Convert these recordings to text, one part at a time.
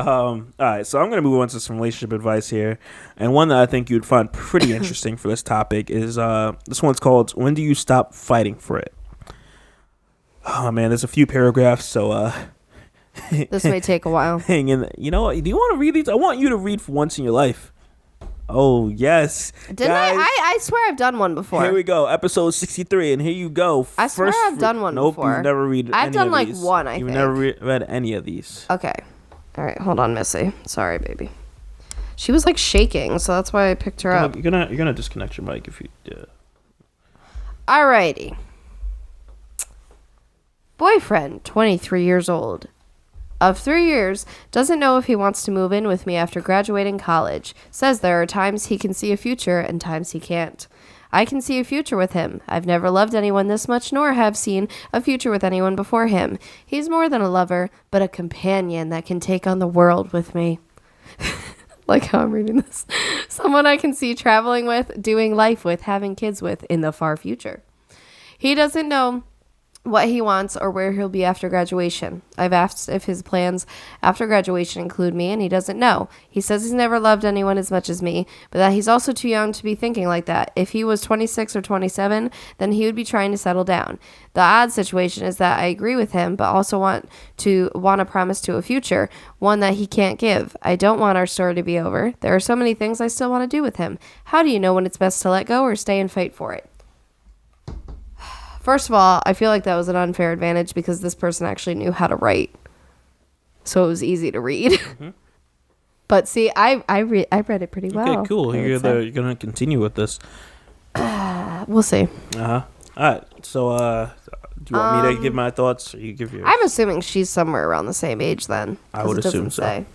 All right, so I'm going to move on to some relationship advice here. And one that I think you'd find pretty interesting for this topic is this one's called When Do You Stop Fighting for It? Oh, man, there's a few paragraphs, so This may take a while. hang in. You know what? Do you want to read these? I want you to read for once in your life. Oh, yes. Didn't Guys, I swear I've done one before. Here we go, episode 63, and here you go. I swear I've done one before. Nope, you've never read I've any done of like these. one, I You've think. never read any of these. Okay. All right, hold on, Missy. Sorry, baby. She was like shaking, so that's why I picked her up. You're gonna disconnect your mic if you. Alrighty. Boyfriend, 23 years old. Of 3 years, doesn't know if he wants to move in with me after graduating college. Says there are times he can see a future and times he can't. I can see a future with him. I've never loved anyone this much, nor have seen a future with anyone before him. He's more than a lover, but a companion that can take on the world with me. Like how I'm reading this. Someone I can see traveling with, doing life with, having kids with in the far future. He doesn't know what he wants or where he'll be after graduation. I've asked if his plans after graduation include me, and he doesn't know. He says he's never loved anyone as much as me, but that he's also too young to be thinking like that. If he was 26 or 27, then he would be trying to settle down. The odd situation is that I agree with him, but also want a promise to a future, one that he can't give. I don't want our story to be over. There are so many things I still want to do with him. How do you know when it's best to let go or stay and fight for it? First of all, I feel like that was an unfair advantage because this person actually knew how to write. So it was easy to read. Mm-hmm. But see, I read it pretty well. Okay, cool. You're going to continue with this. We'll see. Uh-huh. All right. So do you want me to give my thoughts or you give yours? I'm assuming she's somewhere around the same age then. I would assume so. Say.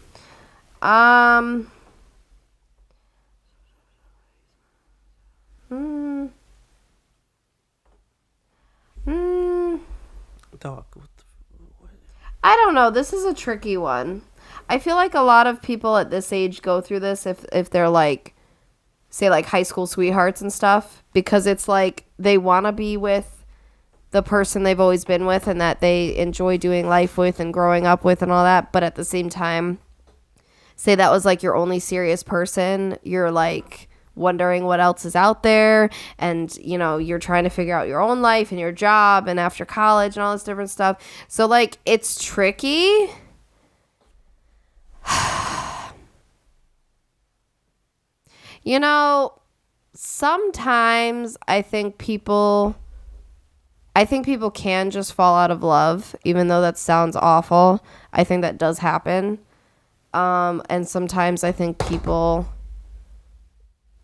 Dog. I don't know. This is a tricky one. I feel like a lot of people at this age go through this if they're like, say like high school sweethearts and stuff, because it's like they want to be with the person they've always been with and that they enjoy doing life with and growing up with and all that. But at the same time, say that was like your only serious person, you're like wondering what else is out there, and you know you're trying to figure out your own life and your job and after college and all this different stuff. So like it's tricky. You know, sometimes I think people can just fall out of love, even though that sounds awful. I think that does happen. And sometimes I think people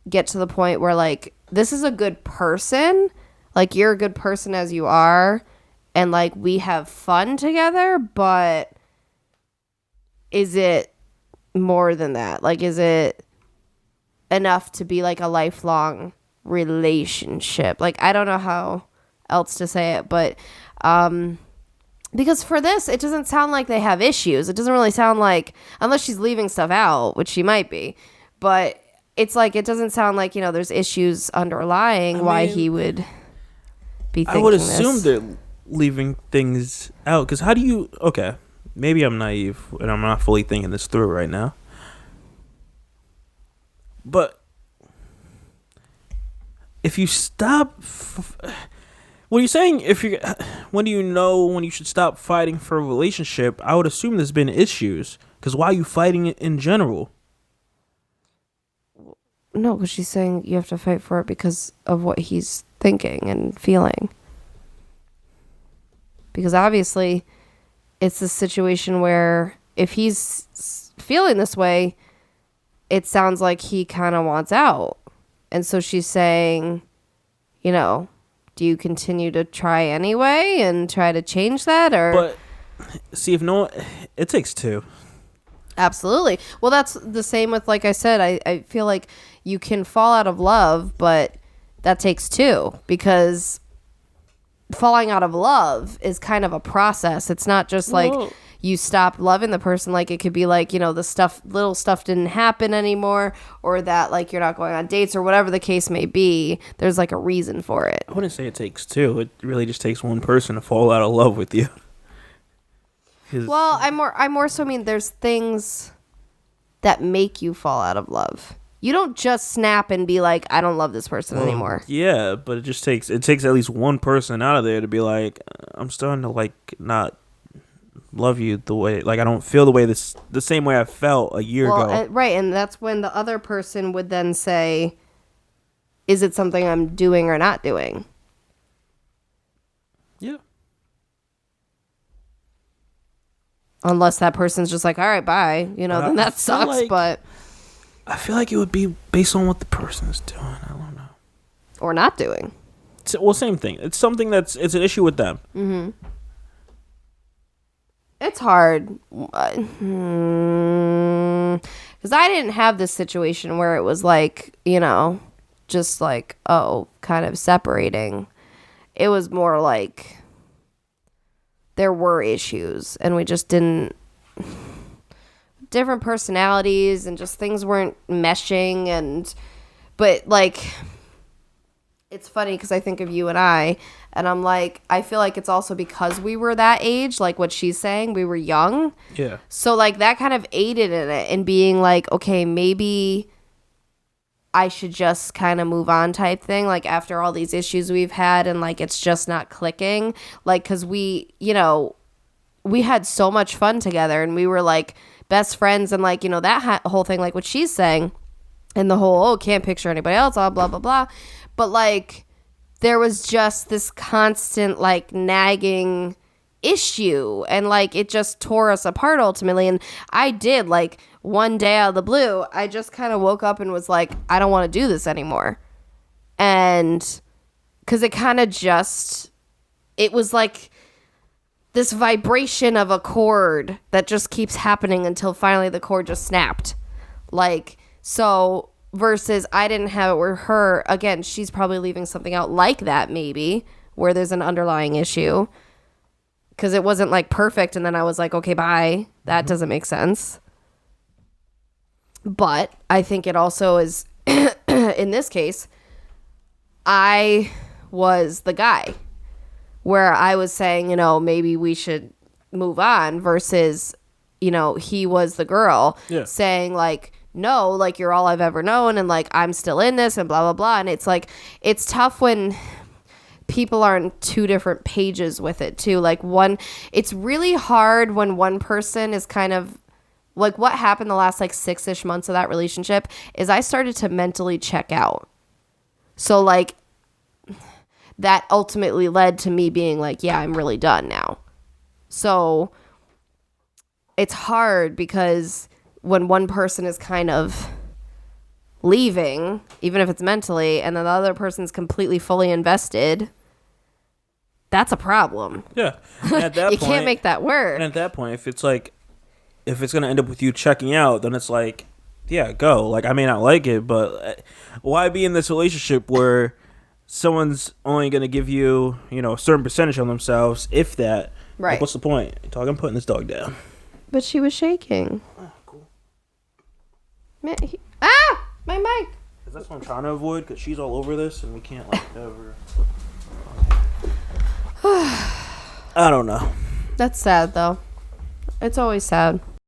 get to the point where like, this is a good person, like you're a good person as you are, and like we have fun together, but is it more than that? Like, is it enough to be like a lifelong relationship? Like, I don't know how else to say it, but because for this, it doesn't sound like they have issues. It doesn't really sound like, unless she's leaving stuff out, which she might be, but it's like, it doesn't sound like, you know, there's issues underlying why he would be thinking I would assume this. they're leaving things out, because how do you, okay, maybe I'm naive and I'm not fully thinking this through right now, but if you stop, what are you saying? When do you know when you should stop fighting for a relationship? I would assume there's been issues, because why are you fighting it in general? No, because she's saying you have to fight for it because of what he's thinking and feeling. Because obviously, it's a situation where if he's feeling this way, it sounds like he kind of wants out. And so she's saying, you know, do you continue to try anyway and try to change that? Or But see, it takes two. Absolutely. Well, that's the same with, like I said, I feel like you can fall out of love, but that takes two, because falling out of love is kind of a process. It's not just like you stop loving the person. Like it could be like, you know, little stuff didn't happen anymore, or that like you're not going on dates or whatever the case may be. There's like a reason for it. I wouldn't say it takes two. It really just takes one person to fall out of love with you. Well, I more so mean there's things that make you fall out of love. You don't just snap and be like, I don't love this person anymore. Yeah, but it takes at least one person out of there to be like, I'm starting to like not love you the way, like I don't feel the same way I felt a year ago. Right, and that's when the other person would then say, is it something I'm doing or not doing? Yeah. Unless that person's just like, all right, bye. You know, then that sucks, but... I feel like it would be based on what the person's doing. I don't know. Or not doing. Well, same thing. It's something it's an issue with them. Mm-hmm. It's hard. Because I didn't have this situation where it was like, you know, just like, oh, kind of separating. It was more like there were issues and we just didn't... different personalities and just things weren't meshing but like it's funny because I think of you and I'm like, I feel like it's also because we were that age, like what she's saying, we were young. Yeah. So like that kind of aided in it and being like, okay, maybe I should just kind of move on type thing, like after all these issues we've had and like it's just not clicking, like because we, you know, we had so much fun together and we were like best friends and like, you know, that whole thing, like what she's saying and the whole, can't picture anybody else, blah, blah, blah. But like there was just this constant like nagging issue and like it just tore us apart ultimately. And I did, like, one day out of the blue, I just kind of woke up and was like, I don't want to do this anymore. And because it kind of just, it was like this vibration of a cord that just keeps happening until finally the cord just snapped. Like, so versus I didn't have it where her, again, she's probably leaving something out like that maybe, where there's an underlying issue. Because it wasn't like perfect and then I was like, okay, bye. That doesn't make sense. But I think it also is, in this case, I was the guy where I was saying, you know, maybe we should move on versus, you know, he was the girl saying like, no, like you're all I've ever known and like I'm still in this and blah, blah, blah. And it's like, it's tough when people are on two different pages with it too. Like one, it's really hard when one person is kind of like what happened the last like 6-ish months of that relationship is I started to mentally check out. So like that ultimately led to me being like, yeah, I'm really done now. So it's hard because when one person is kind of leaving, even if it's mentally, and then the other person's completely fully invested, that's a problem. Yeah. And at that you point, can't make that work. And at that point, if it's like, if it's going to end up with you checking out, then it's like, yeah, go. Like, I may not like it, but why be in this relationship where someone's only going to give you, you know, a certain percentage of themselves, if that. Right. Like, what's the point? I'm putting this dog down. But she was shaking. Oh, cool. Man, my mic. Because that's what I'm trying to avoid, because she's all over this, and we can't, like, ever. I don't know. That's sad, though. It's always sad.